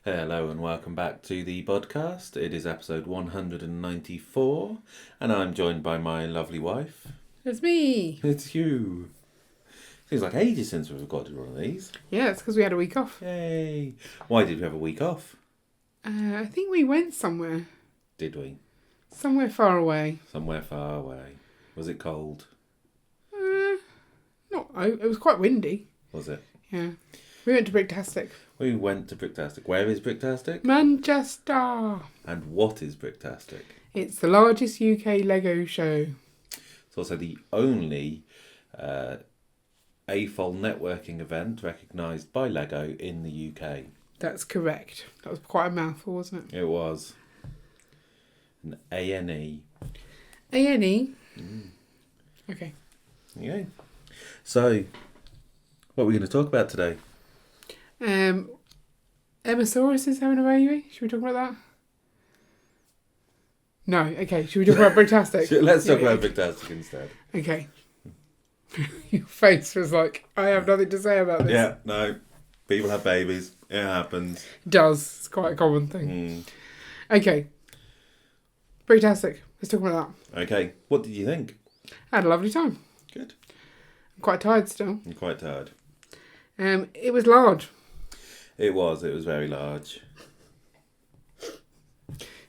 Hello and welcome back to the Bodcast. It is episode 194 and I'm joined by my lovely wife. It's me. It's you. Seems like ages since we've recorded one of these. Yeah, it's because we had a week off. Yay. Why did we have a week off? I think we went somewhere. Did we? Somewhere far away. Somewhere far away. Was it cold? It was quite windy. Was it? Yeah. We went to Bricktastic. We went to Bricktastic. Where is Bricktastic? Manchester. And what is Bricktastic? It's the largest UK Lego show. It's also the only AFOL Networking Event recognised by Lego in the UK. That's correct. That was quite a mouthful, wasn't it? It was. An ANE. A&E? Okay. Yeah. So, what are we going to talk about today? Emmasaurus is having a baby. Should we talk about that? No. Okay. Should we talk about Bricktastic? Let's talk about Bricktastic instead. Okay. Your face was like, I have nothing to say about this. Yeah, no. People have babies. It happens. It does. It's quite a common thing. Okay. Bricktastic. Let's talk about that. Okay. What did you think? I had a lovely time. Good. I'm quite tired still. I'm quite tired. It was large. It was very large.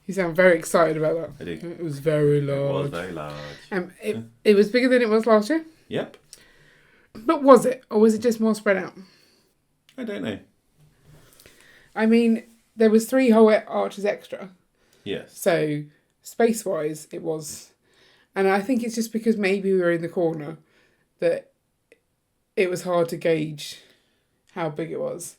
You sound very excited about that. I do. It was very large. It was very large. It was bigger than it was last year. Yep. But was it? Or was it just more spread out? I don't know. I mean, there was 3 whole arches extra. Yes. So, space-wise, it was... And I think it's just because maybe we were in the corner that it was hard to gauge how big it was.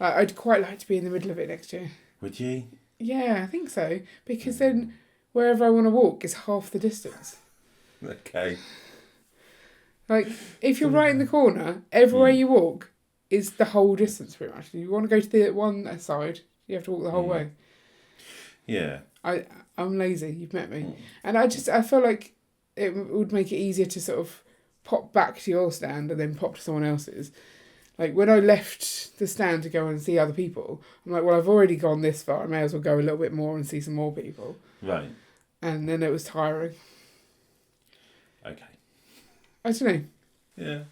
I'd quite like to be in the middle of it next year. Would you? Yeah, I think so. Because then wherever I want to walk is half the distance. Okay. Like, if you're right in the corner, everywhere you walk is the whole distance pretty much. If you want to go to the one side, you have to walk the whole way. Yeah. I'm lazy, you've met me. And I feel like it would make it easier to sort of pop back to your stand and then pop to someone else's. Like, when I left the stand to go and see other people, I'm like, well, I've already gone this far. I may as well go a little bit more and see some more people. Right. And then it was tiring. Okay. I don't know. Yeah.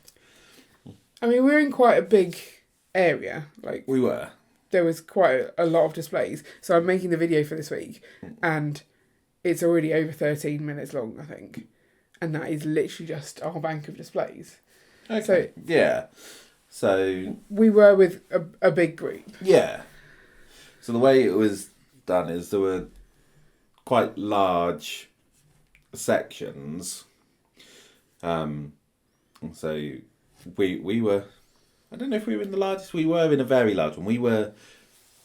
I mean, we're in quite a big area. Like, We were. there was quite a lot of displays. So I'm making the video for this week. And it's already over 13 minutes long, I think. And that is literally just our bank of displays. Okay. So, yeah. So... we were with a big group. Yeah. So the way it was done is there were quite large sections. So we were... I don't know if we were in the largest. We were in a very large one. We were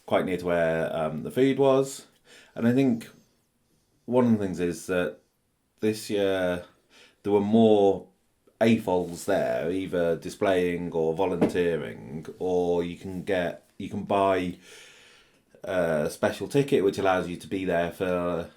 quite near to where the food was. And I think one of the things is that this year there were more AFOLs there, either displaying or volunteering, or you can buy a special ticket which allows you to be there for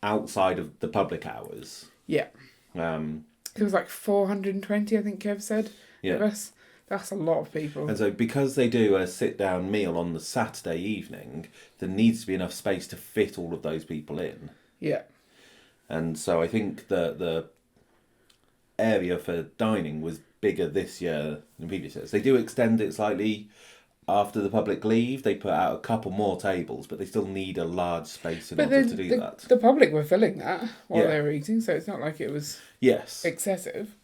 outside of the public hours. Yeah. It was like 420, I think Kev said. Yeah. Of us. That's a lot of people. And so because they do a sit-down meal on the Saturday evening, there needs to be enough space to fit all of those people in. Yeah. And so I think the area for dining was bigger this year than previous years. They do extend it slightly after the public leave. They put out a couple more tables, but they still need a large space in order to do that. The public were filling that while Yeah. they were eating, so it's not like it was Yes. excessive.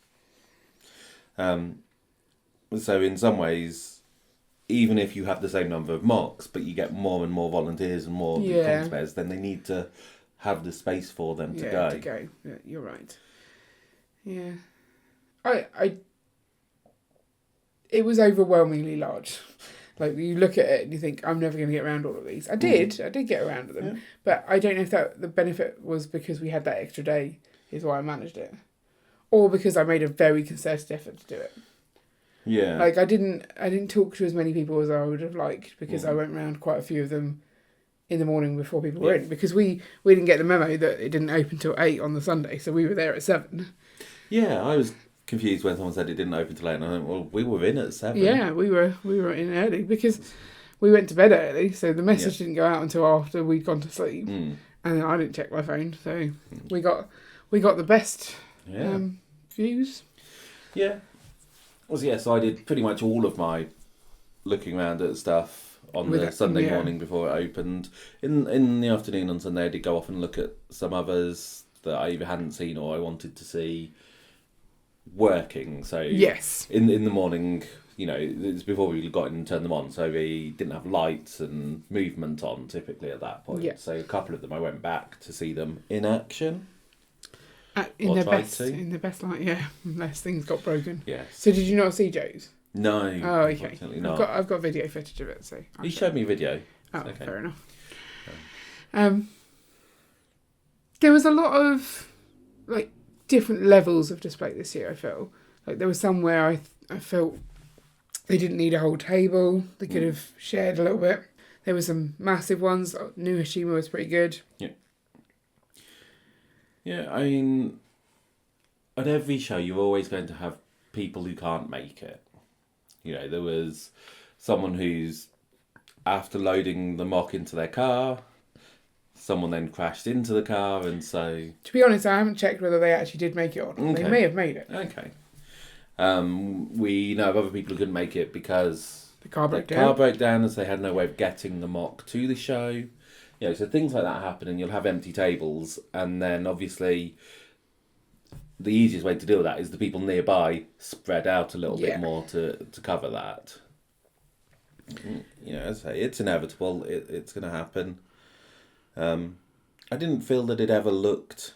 So in some ways, even if you have the same number of mocks, but you get more and more volunteers and more Yeah. spares, then they need to have the space for them to Yeah, go. to go. Yeah, you're right. Yeah. It was overwhelmingly large. Like, you look at it and you think, I'm never going to get around all of these. I did get around to them. Yeah. But I don't know if that the benefit was because we had that extra day is why I managed it. Or because I made a very concerted effort to do it. Yeah. Like, I didn't talk to as many people as I would have liked because I went round quite a few of them in the morning before people were in. Because we didn't get the memo that it didn't open till 8 on the Sunday, so we were there at 7. Yeah, I was confused when someone said it didn't open till 8, and I went, well, we were in at 7. Yeah, we were in early because we went to bed early, so the message didn't go out until after we'd gone to sleep, Mm. and then I didn't check my phone, so we got the best views. Yeah. So I did pretty much all of my looking around at stuff on the Sunday morning before it opened. In the afternoon on Sunday, I did go off and look at some others that I either hadn't seen or I wanted to see working. So in the morning, it's before we got in and turned them on, so we didn't have lights and movement on typically at that point. Yeah. So a couple of them I went back to see them in action. In their best light, unless things got broken. Yes. So did you not see Joe's? No. Oh, okay. Unfortunately not. I've got video footage of it, so You showed me a video. Oh, okay. Fair enough. There was a lot of different levels of display this year. I felt like there was some where I felt they didn't need a whole table. They could have shared a little bit. There were some massive ones. New Hashima was pretty good. Yeah. Yeah, I mean, at every show you're always going to have people who can't make it. There was someone who's, after loading the mock into their car, someone then crashed into the car, and so... To be honest, I haven't checked whether they actually did make it or not. Okay. They may have made it. Okay. We know of other people who couldn't make it because... The car broke down as they had no way of getting the mock to the show. So things like that happen, and you'll have empty tables, and then obviously the easiest way to deal with that is the people nearby spread out a little bit more to cover that. As I say, it's inevitable. It's going to happen. I didn't feel that it ever looked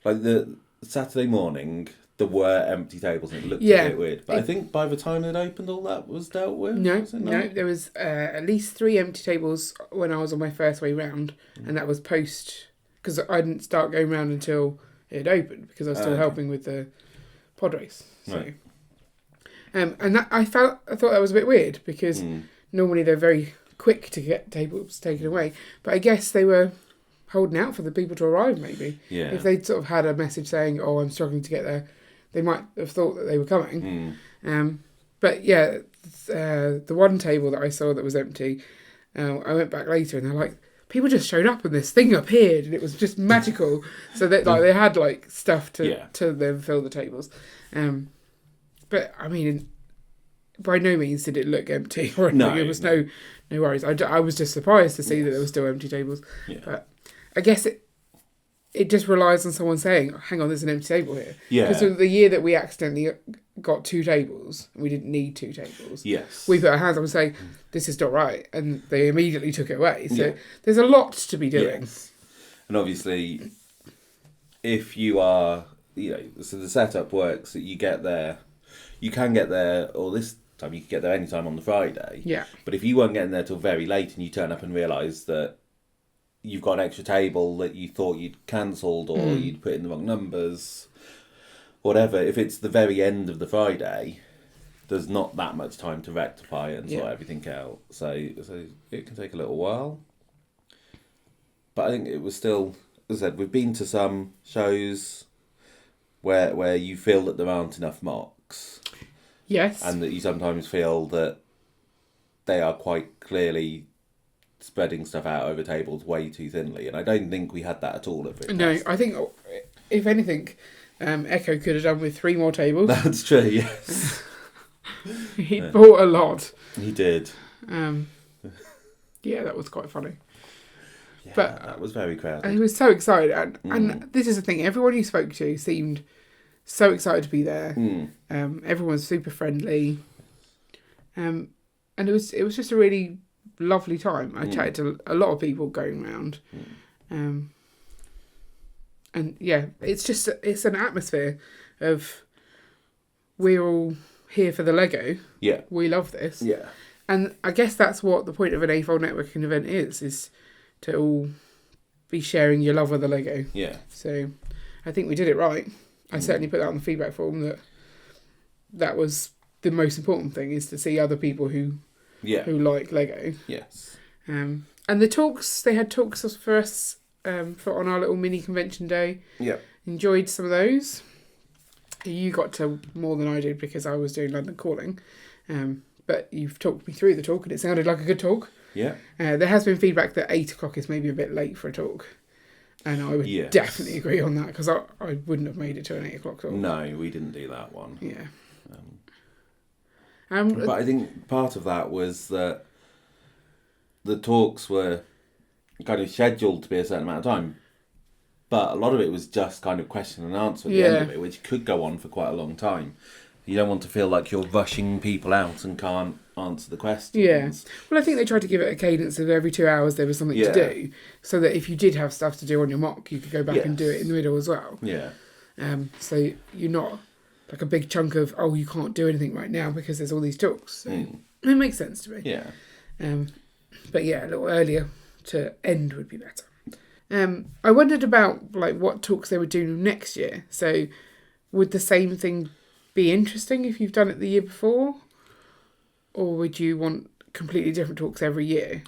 like the Saturday morning. There were empty tables and it looked a bit weird. But I think by the time it opened, all that was dealt with. No. There was at least 3 empty tables when I was on my first way round, and that was post, because I didn't start going round until it opened because I was still helping with the pod race. So, right. And that I thought that was a bit weird because normally they're very quick to get tables taken away, but I guess they were holding out for the people to arrive. Maybe if they'd sort of had a message saying, "Oh, I'm struggling to get there," they might have thought that they were coming. But the one table that I saw that was empty, I went back later and they're like, people just showed up and this thing appeared and it was just magical. So that they had stuff to then fill the tables. But I mean, by no means did it look empty or anything. There was no worries. I was just surprised to see that there were still empty tables. Yeah. But I guess it just relies on someone saying, hang on, there's an empty table here. Yeah. Because the year that we accidentally got 2 tables, we didn't need 2 tables. Yes. We put our hands up and say, this is not right. And they immediately took it away. So there's a lot to be doing. Yes. And obviously, if you are, so the setup works that you get there, you can get there, or this time you can get there anytime on the Friday. Yeah. But if you weren't getting there till very late and you turn up and realise that you've got an extra table that you thought you'd cancelled or you'd put in the wrong numbers, whatever, if it's the very end of the Friday, there's not that much time to rectify it and sort everything out. So it can take a little while. But I think it was still, as I said, we've been to some shows where you feel that there aren't enough mocks. Yes. And that you sometimes feel that they are quite clearly spreading stuff out over tables way too thinly, and I don't think we had that at all at Bricktastic. No, I think if anything, Echo could have done with 3 more tables. That's true. Yes, he bought a lot. He did. Yeah, that was quite funny. Yeah, but that was very crowded. He was so excited, and this is the thing. Everyone you spoke to seemed so excited to be there. Everyone was super friendly, and it was just a really lovely time. I chatted to a lot of people going around, and it's an atmosphere of we're all here for the Lego. Yeah, we love this. Yeah, and I guess that's what the point of an AFOL networking event is to all be sharing your love of the Lego. Yeah. So I think we did it right. I certainly put that on the feedback form that was the most important thing, is to see other people who like Lego. Yes. And the talks, they had talks for us for on our little mini convention day. Yeah. Enjoyed some of those. You got to more than I did because I was doing London Calling. but you've talked me through the talk and it sounded like a good talk. Yeah. There has been feedback that 8 o'clock is maybe a bit late for a talk. And I would Yes. definitely agree on that, because I wouldn't have made it to an 8 o'clock talk. No, we didn't do that one. Yeah. But I think part of that was that the talks were kind of scheduled to be a certain amount of time, but a lot of it was just kind of question and answer at the end of it, which could go on for quite a long time. You don't want to feel like you're rushing people out and can't answer the questions. Yeah. Well, I think they tried to give it a cadence of every 2 hours there was something to do, so that if you did have stuff to do on your mock, you could go back and do it in the middle as well. Yeah. So you're not like a big chunk of, oh, you can't do anything right now because there's all these talks. So it makes sense to me. Yeah. But yeah, a little earlier to end would be better. I wondered about like what talks they would do next year. So would the same thing be interesting if you've done it the year before? Or would you want completely different talks every year?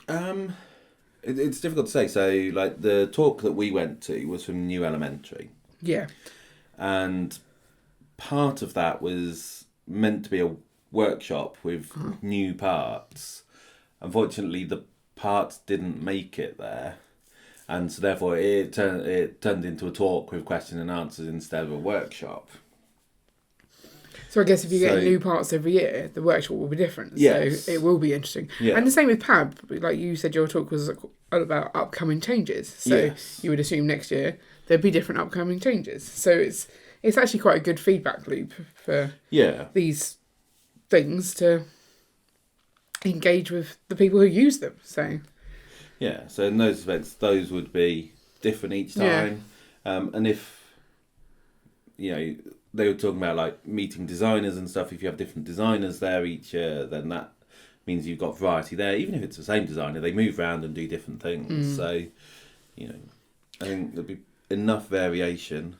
It's difficult to say. So, like, the talk that we went to was from New Elementary. Yeah. And part of that was meant to be a workshop with new parts. Unfortunately, the parts didn't make it there. And so, therefore, it turned into a talk with question and answers instead of a workshop. So I guess if you get new parts every year, the workshop will be different. Yes. So it will be interesting. Yeah. And the same with PAB. Like you said, your talk was about upcoming changes. So you would assume next year there'd be different upcoming changes. So it's actually quite a good feedback loop for these things to engage with the people who use them. So so in those respects, those would be different each time. And if, they were talking about like meeting designers and stuff. If you have different designers there each year, then that means you've got variety there. Even if it's the same designer, they move around and do different things. So, I think there'll be enough variation.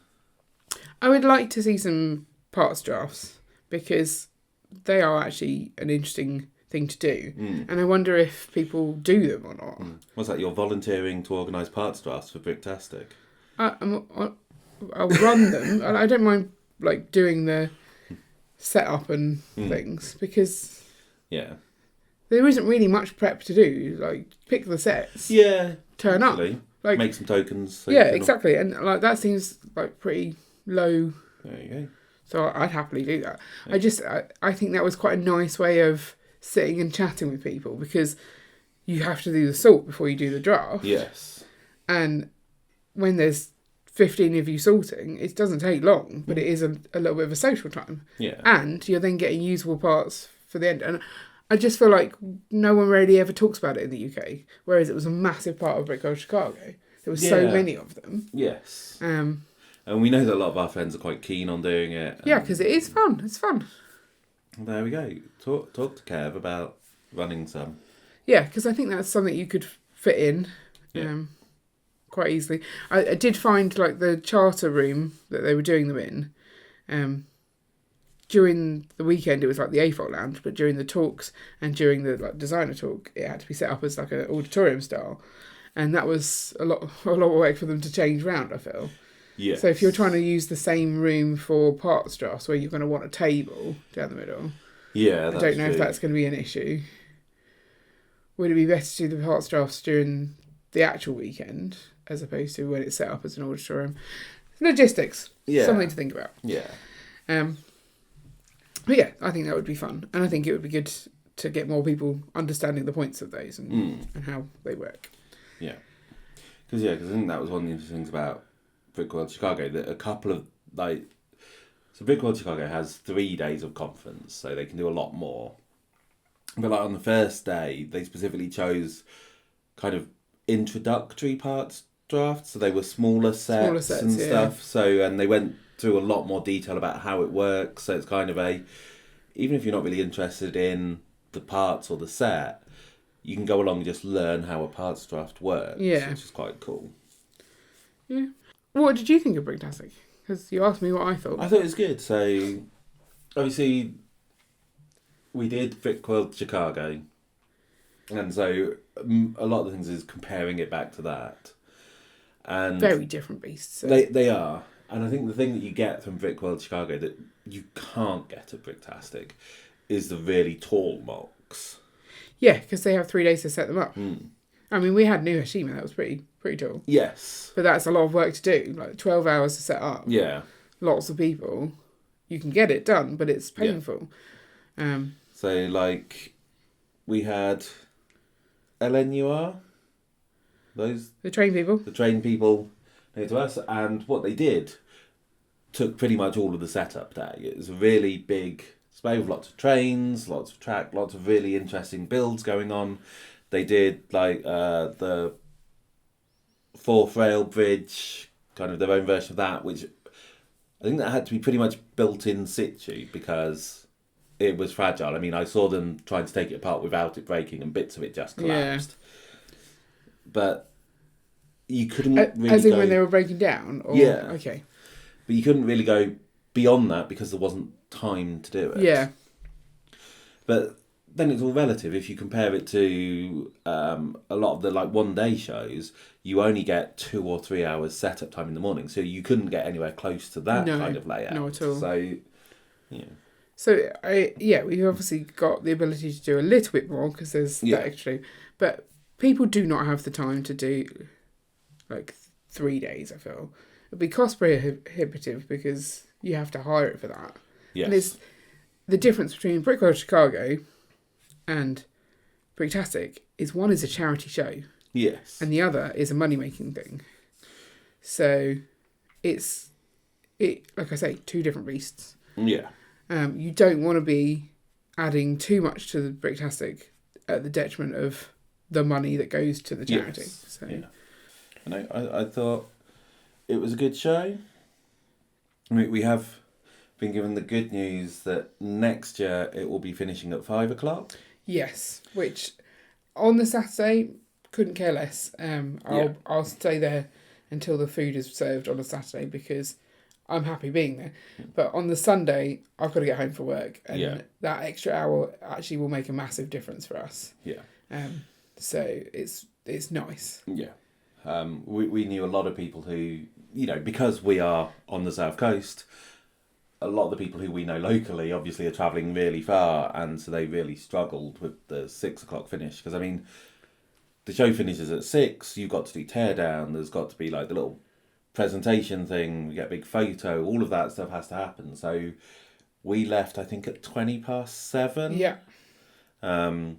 I would like to see some parts drafts, because they are actually an interesting thing to do. And I wonder if people do them or not. What's that? You're volunteering to organise parts drafts for Bricktastic? I'll run them. I don't mind like doing the setup and things, because there isn't really much prep to do. Like, pick the sets, turn up, like make some tokens. So exactly, and like that seems like pretty low. There you go. So I'd happily do that. I think that was quite a nice way of sitting and chatting with people, because you have to do the sort before you do the draft. Yes. And when there's 15 of you sorting, it doesn't take long, but it is a little bit of a social time. Yeah. And you're then getting usable parts for the end. And I just feel like no one really ever talks about it in the UK, whereas it was a massive part of Bricktastic Chicago. There were so many of them. Yes. And we know that a lot of our friends are quite keen on doing it. Yeah, because it is fun. It's fun. There we go. Talk to Kev about running some. Yeah, because I think that's something you could fit in. Quite easily. I did find like the charter room that they were doing them in. During the weekend, it was like the AFOL lounge, but during the talks and during the like designer talk, it had to be set up as like an auditorium style, and that was a lot of work for them to change round, I feel. Yeah. So if you're trying to use the same room for parts drafts, where you're going to want a table down the middle, I don't know if that's going to be an issue. Would it be better to do the parts drafts during the actual weekend, as opposed to when it's set up as an auditorium? Logistics. Something to think about. Yeah. But yeah, I think that would be fun. And I think it would be good to get more people understanding the points of those and how they work. Yeah. Because I think that was one of the interesting things about Brickworld Chicago, that a couple of, so Brickworld Chicago has 3 days of conference, so they can do a lot more. But on the first day, they specifically chose kind of introductory parts drafts, so they were smaller sets and stuff. So, and they went through a lot more detail about how it works. So it's kind of even if you're not really interested in the parts or the set, you can go along and just learn how a parts draft works. Yeah, which is quite cool. Yeah. What did you think of Bricktastic? Because you asked me what I thought. I thought it was good. So, obviously, we did Brickworld Chicago, and so a lot of the things is comparing it back to that. And very different beasts. So. They are. And I think the thing that you get from Brickworld Chicago that you can't get at Bricktastic is the really tall mocks. Yeah, because they have 3 days to set them up. I mean, we had New Hashima, that was pretty tall. Yes. But that's a lot of work to do, like 12 hours to set up. Yeah. Lots of people. You can get it done, but it's painful. Yeah. So, like, we had LNUR, The train people. the train people near to us, and what they did took pretty much all of the setup day. It was a really big space with lots of trains, lots of track, lots of really interesting builds going on. They did like the fourth rail bridge, kind of their own version of that, which I think that had to be pretty much built in situ because it was fragile. I mean, I saw them trying to take it apart without it breaking, and bits of it just collapsed. Yeah. But you couldn't really as in when they were breaking down? Or, yeah. Okay. But you couldn't really go beyond that because there wasn't time to do it. Yeah. But then it's all relative. If you compare it to a lot of the like 1 day shows, you only get 2 or 3 hours setup time in the morning. So you couldn't get anywhere close to that kind of layout. No, at all. So, yeah. So, we've obviously got the ability to do a little bit more because there's that extra. But people do not have the time to do like 3 days, I feel. It'd be cost prohibitive because you have to hire it for that. Yes. And it's the difference between Brickworld Chicago and Bricktastic is one is a charity show. Yes. And the other is a money-making thing. So it's like I say, 2 different beasts. Yeah. You don't want to be adding too much to the Bricktastic at the detriment of the money that goes to the charity. Yes. So. Yeah. I thought it was a good show. We have been given the good news that next year it will be finishing at 5:00. Yes, which on the Saturday couldn't care less. I'll stay there until the food is served on a Saturday because I'm happy being there. But on the Sunday, I've got to get home for work, and that extra hour actually will make a massive difference for us. Yeah. So it's nice. Yeah. We knew a lot of people who, because we are on the South Coast, a lot of the people who we know locally obviously are travelling really far, and so they really struggled with the 6:00 finish. Because, I mean, the show finishes at 6, you've got to do teardown, there's got to be like the little presentation thing, we get a big photo, all of that stuff has to happen. So we left, I think, at 7:20. Yeah. And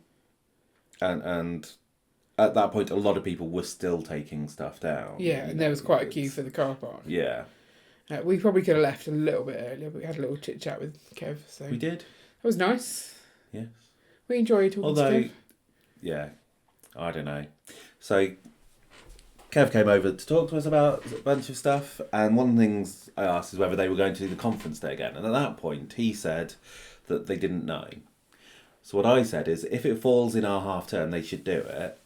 at that point, a lot of people were still taking stuff down. Yeah, and there was quite a queue for the car park. Yeah. We probably could have left a little bit earlier, but we had a little chit chat with Kev. So We did. It was nice. Yes. We enjoyed talking to Kev. Yeah, I don't know. So Kev came over to talk to us about a bunch of stuff, and one of the things I asked is whether they were going to do the conference day again. And at that point, he said that they didn't know. So what I said is, if it falls in our half term, they should do it.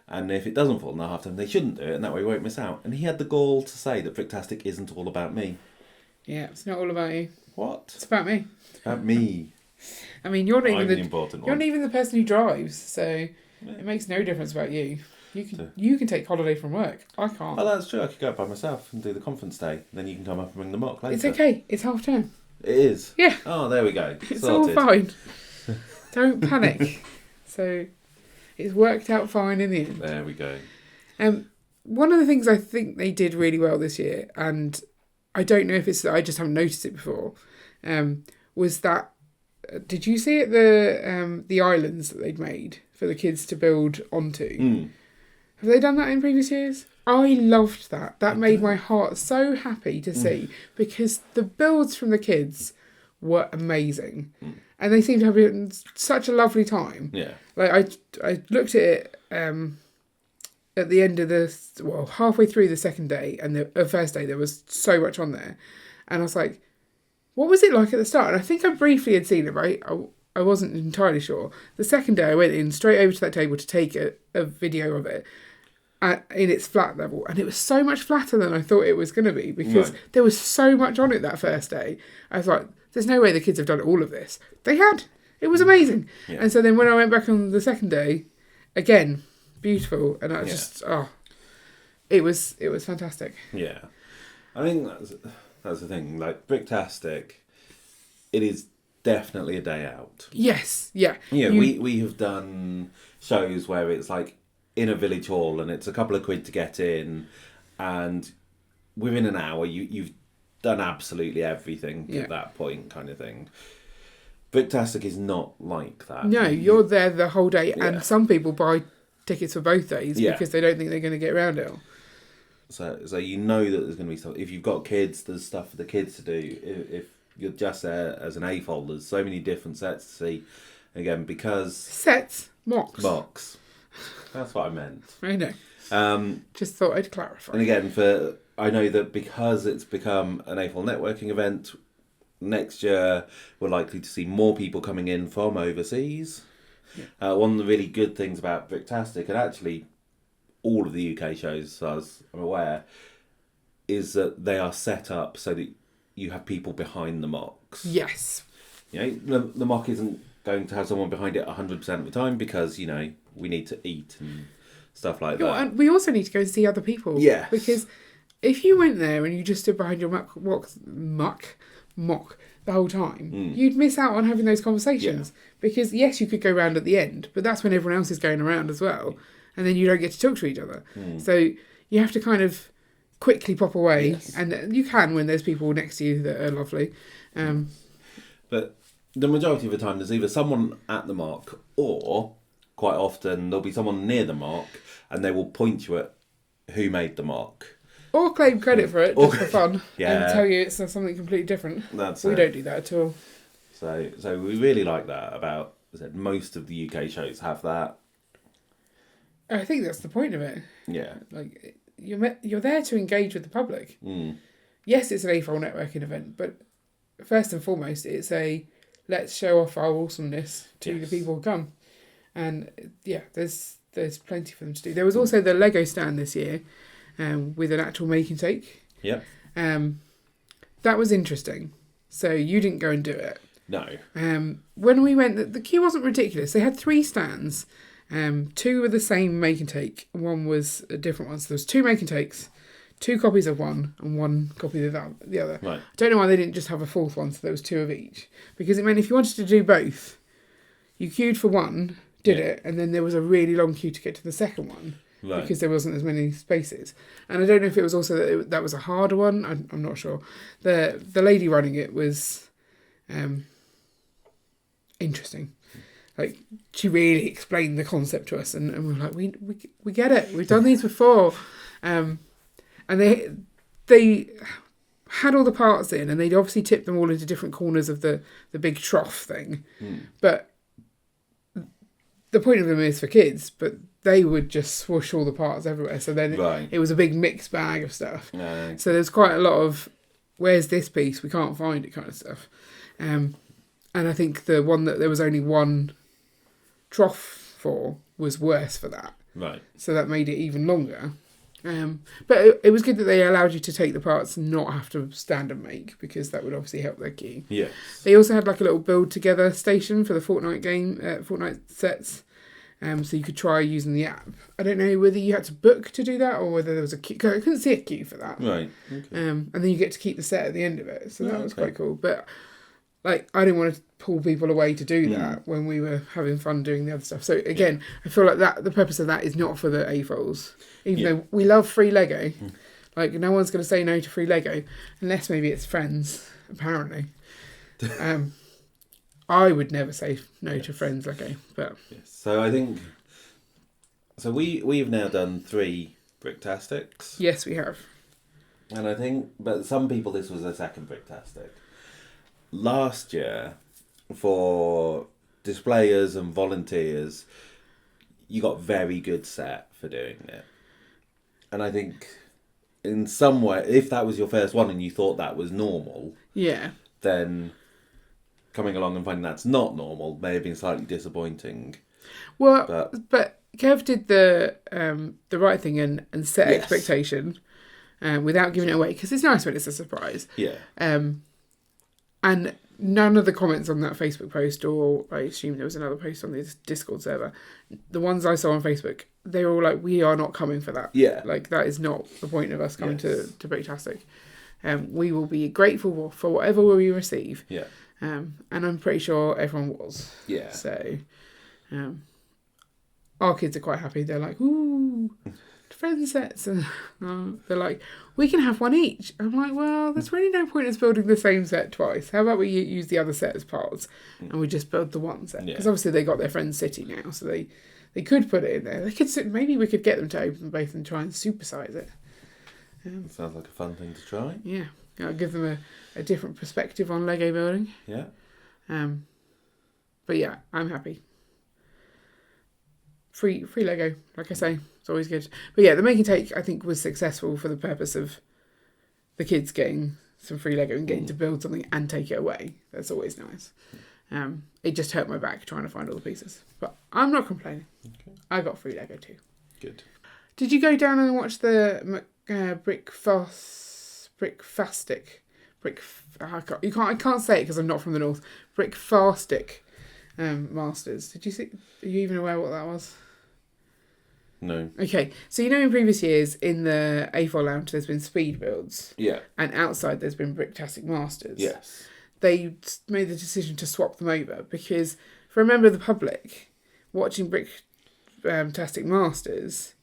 And if it doesn't fall in our half term, they shouldn't do it, and that way we won't miss out. And he had the gall to say that Bricktastic isn't all about me. Yeah, it's not all about you. What? It's about me. It's about me. I mean, you're not I'm even the important one. You're not even the person who drives, so it makes no difference about you. You can take holiday from work. I can't. Oh, that's true. I could go by myself and do the conference day. Then you can come up and bring the mock later. It's okay. It's half term. It is? Yeah. Oh, there we go. It's Sorted. all fine. Don't panic. So it's worked out fine in the end. There we go. One of the things I think they did really well this year, and I don't know if it's that I just haven't noticed it before, was that, did you see it, the islands that they'd made for the kids to build onto? Have they done that in previous years? I loved that. That made my heart so happy to see, because the builds from the kids were amazing. And they seemed to have been such a lovely time. Yeah. Like I looked at it at the end of halfway through the second day and the first day, there was so much on there. And I was like, what was it like at the start? And I think I briefly had seen it, right? I wasn't entirely sure. The second day I went in straight over to that table to take a video of it in its flat level. And it was so much flatter than I thought it was going to be, because there was so much on it that first day. I was like, there's no way the kids have done all of this. They had. It was amazing. Yeah. And so then when I went back on the second day, again, beautiful. And I just, it was fantastic. Yeah. I think that's the thing. Like, Bricktastic, it is definitely a day out. Yes, yeah. Yeah, we have done shows where it's like in a village hall and it's a couple of quid to get in, and within an hour you've done absolutely everything at that point, kind of thing. Bricktastic is not like that. No, you're there the whole day, and some people buy tickets for both days because they don't think they're going to get around it all. So you know that there's going to be stuff. If you've got kids, there's stuff for the kids to do. If you're just there as an AFOL, there's so many different sets to see. Again, because... Sets? Mocks. That's what I meant. I know. Just thought I'd clarify. And again, I know that because it's become an AFOL networking event, next year we're likely to see more people coming in from overseas. Yeah. One of the really good things about Bricktastic, and actually all of the UK shows, as far as I'm aware, is that they are set up so that you have people behind the mocks. Yes. You know, the mock isn't going to have someone behind it 100% of the time because, you know, we need to eat and stuff like that. And we also need to go and see other people. Yeah. Because if you went there and you just stood behind your mock the whole time, you'd miss out on having those conversations. Yeah. Because, yes, you could go round at the end, but that's when everyone else is going around as well. And then you don't get to talk to each other. So you have to kind of quickly pop away. Yes. And you can when there's people next to you that are lovely. But the majority of the time, there's either someone at the mark, or quite often there'll be someone near the mark and they will point you at who made the mark. Or claim credit for it, just for fun. And tell you it's something completely different. We don't do that at all. So we really like that about, as I said, most of the UK shows have that. I think that's the point of it. Yeah. Like, you're there to engage with the public. Yes, it's an AFOL networking event, but first and foremost, it's a let's show off our awesomeness to the people who come. And yeah, there's plenty for them to do. There was also the Lego stand this year, with an actual make and take. Yeah. That was interesting. So you didn't go and do it. No. When we went, the queue wasn't ridiculous. They had 3 stands. 2 were the same make and take. One was a different one. So there was 2 make and takes, 2 copies of one, and 1 copy of the other. Right. I don't know why they didn't just have a 4th one, so there was 2 of each. Because it meant if you wanted to do both, you queued for one, did it, and then there was a really long queue to get to the second one. Right. Because there wasn't as many spaces. And I don't know if it was also that was a harder one. I'm not sure. The lady running it was interesting. Like, she really explained the concept to us, and we were like, we get it. We've done these before. And they had all the parts in, and they'd obviously tipped them all into different corners of the big trough thing. But the point of them is for kids, but they would just swoosh all the parts everywhere. So then it was a big mixed bag of stuff. No. So there's quite a lot of, where's this piece? We can't find it kind of stuff. And I think the one that there was only one trough for was worse for that. Right. So that made it even longer. But it was good that they allowed you to take the parts and not have to stand and make, because that would obviously help their queue. Yes. They also had like a little build together station for the Fortnite game, Fortnite sets. So you could try using the app. I don't know whether you had to book to do that or whether there was a queue. I couldn't see a queue for that. Right. Okay. And then you get to keep the set at the end of it. So that was quite cool. But like, I didn't want to pull people away to do that when we were having fun doing the other stuff. So again, I feel like that the purpose of that is not for the AFOLs. Even though we love free Lego. Like, no one's going to say no to free Lego unless maybe it's friends, apparently. I would never say no to friends Lego, but so I think we've now done 3 Bricktastics. Yes, we have. And I think, but some people this was their second Bricktastic. Last year, for displayers and volunteers, you got very good set for doing it. And I think in some way, if that was your first one and you thought that was normal, then coming along and finding that's not normal may have been slightly disappointing. Well, but Kev did the right thing and set expectation without giving it away, because it's nice when it's a surprise. Yeah. And none of the comments on that Facebook post, or I assume there was another post on this Discord server, the ones I saw on Facebook, they were all like, we are not coming for that. Yeah. Like, that is not the point of us coming to Bricktastic. We will be grateful for whatever we receive. Yeah. And I'm pretty sure everyone was. Yeah. So, our kids are quite happy. They're like, ooh, friend sets. And they're like, we can have one each. I'm like, well, there's really no point in us building the same set twice. How about we use the other set as parts and we just build the one set? Because obviously they got their friends City now, so they could put it in there. They could sit, maybe we could get them to open them both and try and supersize it. Sounds like a fun thing to try. Yeah. I'll give them a different perspective on Lego building. Yeah. But yeah, I'm happy. Free Lego, like I say, it's always good. But yeah, the Make and Take, I think, was successful for the purpose of the kids getting some free Lego and getting to build something and take it away. That's always nice. It just hurt my back trying to find all the pieces. But I'm not complaining. Okay. I got free Lego too. Good. Did you go down and watch the Bricktastic? I can't say it because I'm not from the north. Bricktastic Masters. Did you see? Are you even aware what that was? No. Okay, so in previous years in the AFOL Lounge there's been speed builds. Yeah. And outside there's been Bricktastic Masters. Yes. They made the decision to swap them over because for a member of the public watching Bricktastic Masters,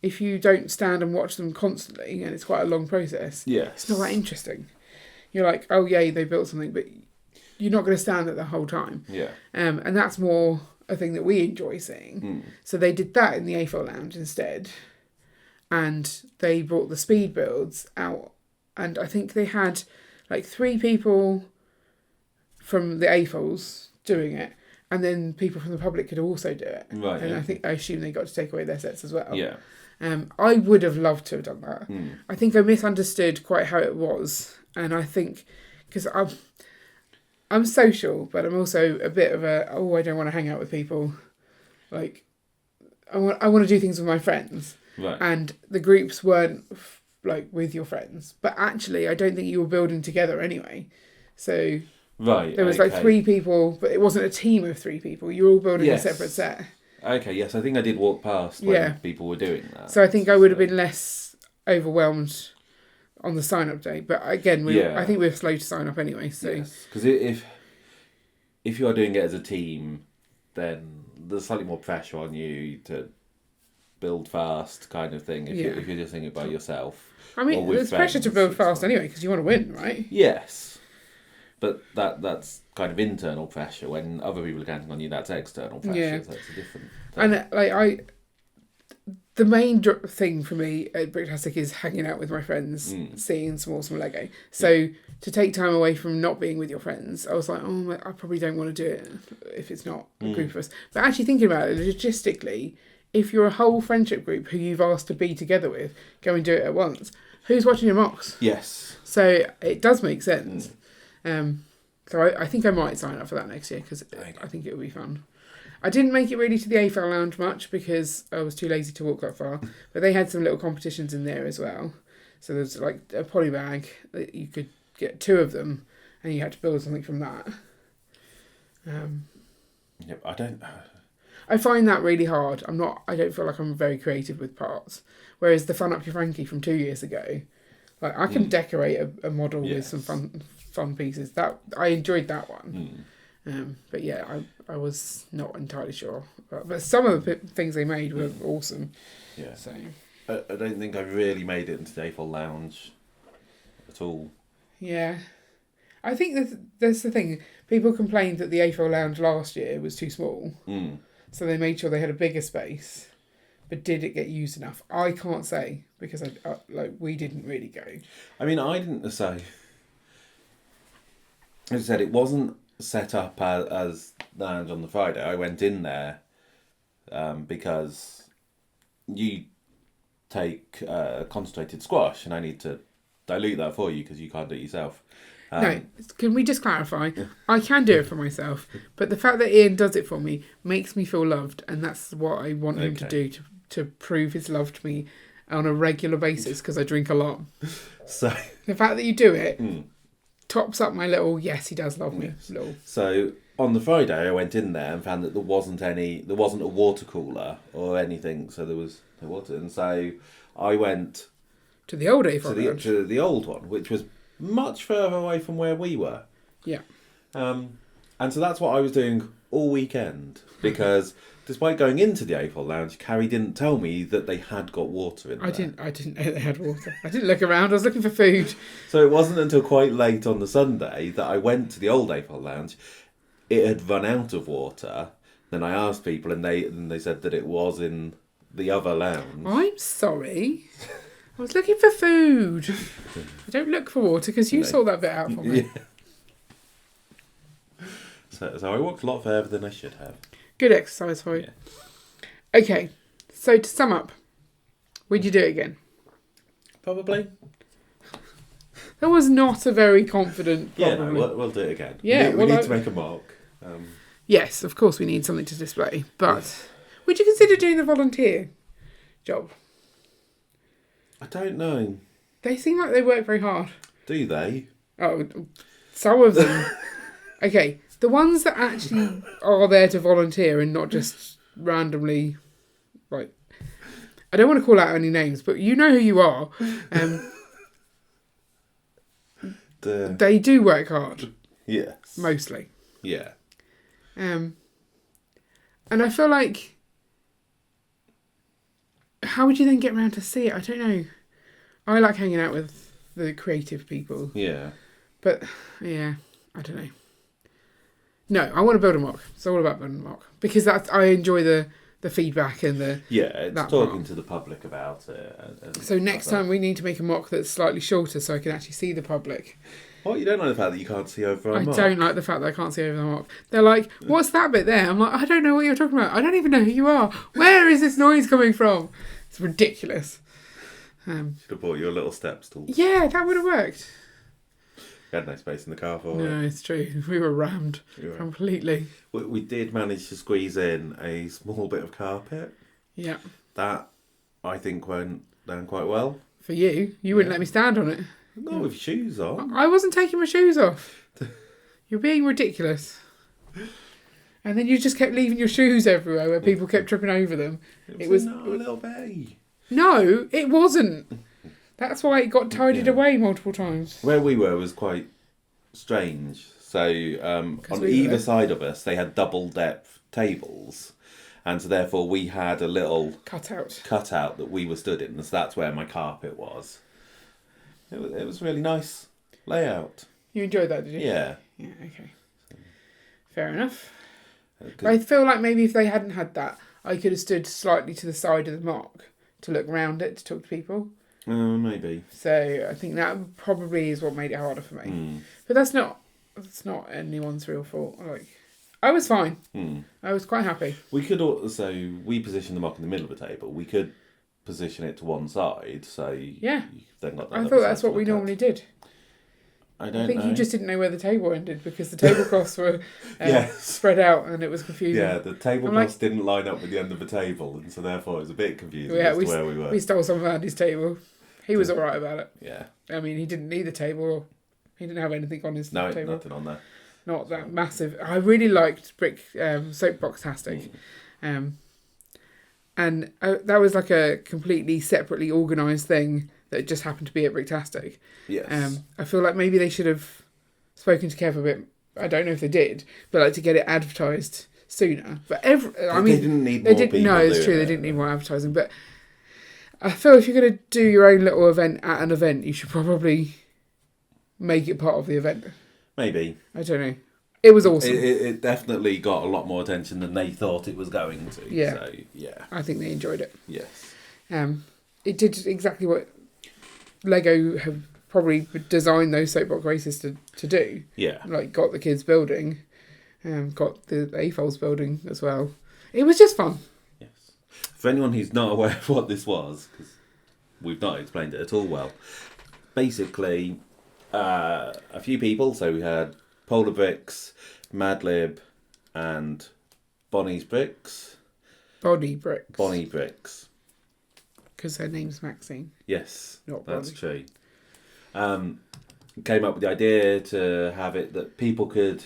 if you don't stand and watch them constantly, and it's quite a long process, it's not that interesting. You're like, oh yay, they built something, but you're not going to stand there the whole time. Yeah. And that's more a thing that we enjoy seeing. So they did that in the AFOL Lounge instead. And they brought the speed builds out. And I think they had like 3 people from the AFOLs doing it. And then people from the public could also do it. Right. And I assume they got to take away their sets as well. Yeah. I would have loved to have done that. I think I misunderstood quite how it was. And I think, because I'm social, but I'm also a bit of I don't want to hang out with people. Like, I want to do things with my friends. Right. And the groups weren't like with your friends. But actually, I don't think you were building together anyway. So right. There was like 3 people, but it wasn't a team of 3 people. You were all building a separate set. Okay, yes, I think I did walk past when people were doing that. So I think I would have been less overwhelmed on the sign-up day. But again, I think we're slow to sign up anyway. So because if you are doing it as a team, then there's slightly more pressure on you to build fast kind of thing if you're just doing it by yourself. I mean, there's pressure to build fast anyway because you want to win, right? Yes. But that's kind of internal pressure. When other people are counting on you, that's external pressure. Yeah. So it's a different thing. And the main thing for me at Bricktastic is hanging out with my friends, seeing some awesome Lego. So to take time away from not being with your friends, I was like, I probably don't want to do it if it's not a group of us. But actually thinking about it, logistically, if you're a whole friendship group who you've asked to be together with, go and do it at once. Who's watching your mocks? Yes. So it does make sense. So I think I might sign up for that next year because I think it would be fun. I didn't make it really to the AFOL Lounge much because I was too lazy to walk that far. But they had some little competitions in there as well. So there's like a polybag that you could get 2 of them and you had to build something from that. I find that really hard. I don't feel like I'm very creative with parts. Whereas the Fun Up Your Frankie from 2 years ago, like I can decorate a model with some fun pieces. That I enjoyed that one. But yeah, I was not entirely sure. But some of the things they made were awesome. Yeah. So I don't think I really made it into the AFOL Lounge at all. yeah, I think that's the thing. People complained that the AFOL Lounge last year was too small. So they made sure they had a bigger space. But did it get used enough? I can't say because we didn't really go. I mean, I didn't say. As I said, it wasn't set up as Lounge on the Friday. I went in there because you take concentrated squash and I need to dilute that for you because you can't do it yourself. No, can we just clarify? I can do it for myself, but the fact that Ian does it for me makes me feel loved, and that's what I want him to do to prove his love to me on a regular basis because I drink a lot. So the fact that you do it tops up my little yes, he does love me. Little. So on the Friday, I went in there and found that there wasn't a water cooler or anything. So there was no water, and so I went to the old AFOL Lounge. To the old one, which was much further away from where we were. Yeah. And so that's what I was doing all weekend, because despite going into the AFOL lounge, Carrie didn't tell me that they had got water in there. I didn't know they had water. I didn't look around. I was looking for food. So it wasn't until quite late on the Sunday that I went to the old AFOL lounge. It had run out of water. Then I asked people, and they said that it was in the other lounge. I'm sorry. I was looking for food. I don't look for water because you sort that bit out for me. Yeah. So I walked a lot further than I should have. Good exercise for you. Yeah. Okay, so to sum up, would you do it again? Probably. That was not a very confident probably. Yeah, no, we'll do it again. Yeah, we need to make a mock. Yes, of course we need something to display. But would you consider doing the volunteer job? I don't know. They seem like they work very hard. Do they? Oh, some of them. Okay, the ones that actually are there to volunteer and not just randomly, like, I don't want to call out any names, but you know who you are. They do work hard. Yes. Mostly. Yeah. And I feel like, how would you then get around to see it? I don't know. I like hanging out with the creative people. Yeah. But, yeah, I don't know. No, I want to build a mock. It's all about building a mock. Because I enjoy the feedback and the... Yeah, it's talking to the public about it. And so next time we need to make a mock that's slightly shorter so I can actually see the public. What, you don't like the fact that you can't see over a mock? I don't like the fact that I can't see over the mock. They're like, what's that bit there? I'm like, I don't know what you're talking about. I don't even know who you are. Where is this noise coming from? It's ridiculous. Should have bought you a little step stool. Yeah, that would have worked. You had no space in the car for it. No, it's true. We were rammed completely. We did manage to squeeze in a small bit of carpet. Yeah. That, I think, went down quite well. For you? You wouldn't let me stand on it. Not with shoes on. I wasn't taking my shoes off. You're being ridiculous. And then you just kept leaving your shoes everywhere where people kept tripping over them. It was not a little bay. No, it wasn't. That's why it got tidied away multiple times. Where we were was quite strange. So on either side of us, they had double depth tables. And so therefore we had a little cutout that we were stood in. So that's where my carpet was. It was a really nice layout. You enjoyed that, did you? Yeah. Yeah, okay. Fair enough. I feel like maybe if they hadn't had that, I could have stood slightly to the side of the mock to look around it, to talk to people. Maybe. So I think that probably is what made it harder for me. But that's not anyone's real fault. Like, I was fine. I was quite happy. We could also, we positioned the mock in the middle of the table. We could position it to one side, so yeah. Then got I thought that's what we normally did. I think you just didn't know where the table ended because the tablecloths were spread out and it was confusing. Yeah, the tablecloths didn't line up with the end of the table, and so therefore it was a bit confusing as to where we were. We stole some of Andy's table. He was all right about it. Yeah. I mean, he didn't need the table. He didn't have anything on his table. No, nothing on there. Not that massive. I really liked Bricktastic. And that was like a completely separately organised thing that just happened to be at Bricktastic. Yes. I feel like maybe they should have spoken to Kev a bit. I don't know if they did, but like to get it advertised sooner. But they didn't need more people. No, it's true. They didn't need more advertising. But I feel if you're going to do your own little event at an event, you should probably make it part of the event. Maybe. I don't know. It was awesome. It definitely got a lot more attention than they thought it was going to. Yeah. So, yeah. I think they enjoyed it. Yes. It did exactly what Lego have probably designed those soapbox races to do. Yeah. Like, got the kids building, got the AFOLs building as well. It was just fun. Yes. For anyone who's not aware of what this was, because we've not explained it at all well, basically, a few people, so we had Polar Bricks, Madlib, and Bonnie Bricks. Bonnie Bricks. Bonnie Bricks. Because her name's Maxine. Yes, not that's Bonnie. true. Came up with the idea to have it that people could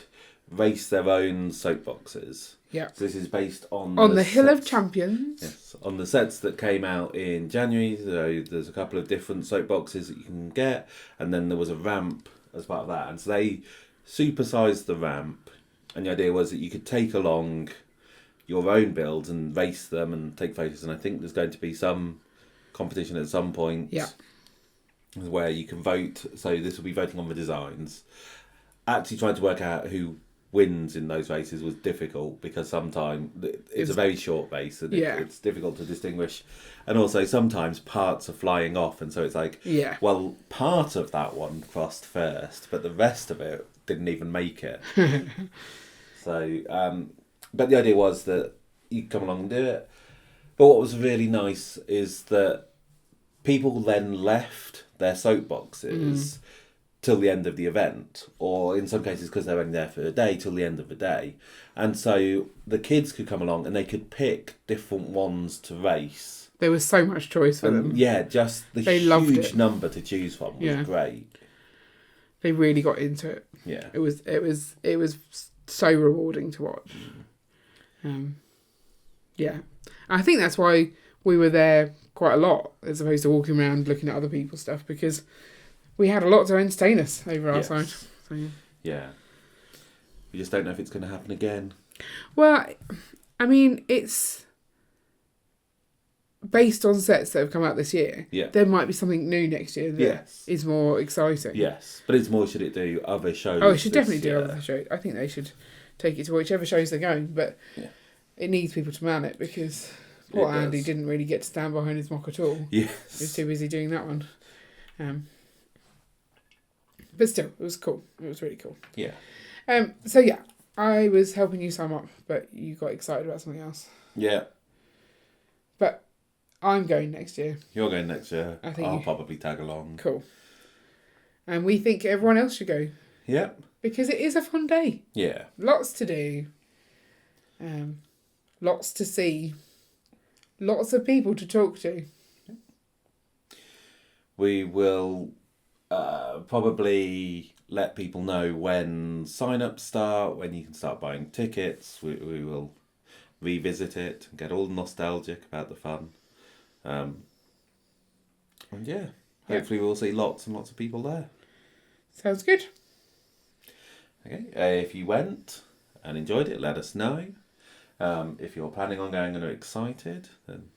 race their own soapboxes. Yeah. So this is based on the Hill of Champions. Yes, on the sets that came out in January. So there's a couple of different soapboxes that you can get, and then there was a ramp as part of that. And so they supersized the ramp, and the idea was that you could take along your own builds and race them and take photos. And I think there's going to be some competition at some point. Yeah. Where you can vote. So this will be voting on the designs. Actually trying to work out who wins in those races was difficult because sometimes it's a very short race and it's difficult to distinguish. And also sometimes parts are flying off, and so it's like, well, part of that one crossed first, but the rest of it didn't even make it. So, but the idea was that you come along and do it. But what was really nice is that people then left their soapboxes till the end of the event, or in some cases because they're only there for a day, till the end of the day. And so the kids could come along and they could pick different ones to race. There was so much choice for them. Yeah, just the huge number to choose from was great. They really got into it. Yeah. It was so rewarding to watch. Yeah. I think that's why we were there quite a lot, as opposed to walking around looking at other people's stuff, because we had a lot to entertain us over our side. So, yeah. We just don't know if it's going to happen again. Well, I mean, it's based on sets that have come out this year. Yeah. There might be something new next year that is more exciting. Yes. But it's more, should it do other shows? Oh, it should definitely do other shows. I think they should take it to whichever shows they're going, but it needs people to man it, because poor Andy didn't really get to stand behind his mock at all. Yes. He was too busy doing that one. But still, it was cool. It was really cool. Yeah. So yeah, I was helping you sum up, but you got excited about something else. Yeah. But I'm going next year. You're going next year. I think I'll probably tag along. Cool. And we think everyone else should go. Yep. Because it is a fun day. Yeah. Lots to do. Lots to see. Lots of people to talk to. We will probably let people know when sign-ups start, when you can start buying tickets. We will revisit it and get all nostalgic about the fun. And hopefully we'll see lots and lots of people there. Sounds good. Okay, if you went and enjoyed it, let us know. If you're planning on going and are excited, then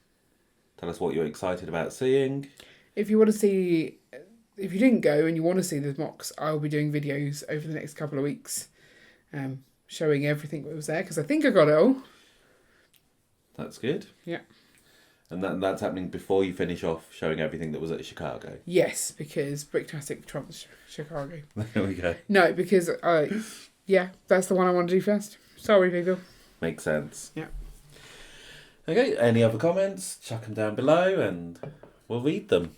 tell us what you're excited about seeing. If you want to see, if you didn't go and you want to see the mocks, I'll be doing videos over the next couple of weeks, showing everything that was there, because I think I got it all. That's good. Yeah. And that's happening before you finish off showing everything that was at Chicago. Yes, because Bricktastic trumps Chicago. There we go. No, because that's the one I want to do first. Sorry, people. Makes sense. Yeah. Okay, any other comments? Chuck them down below and we'll read them.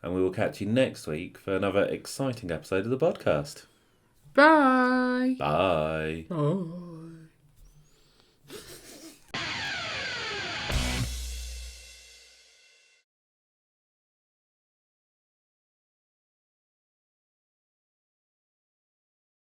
And we will catch you next week for another exciting episode of the podcast. Bye. Bye. Oh.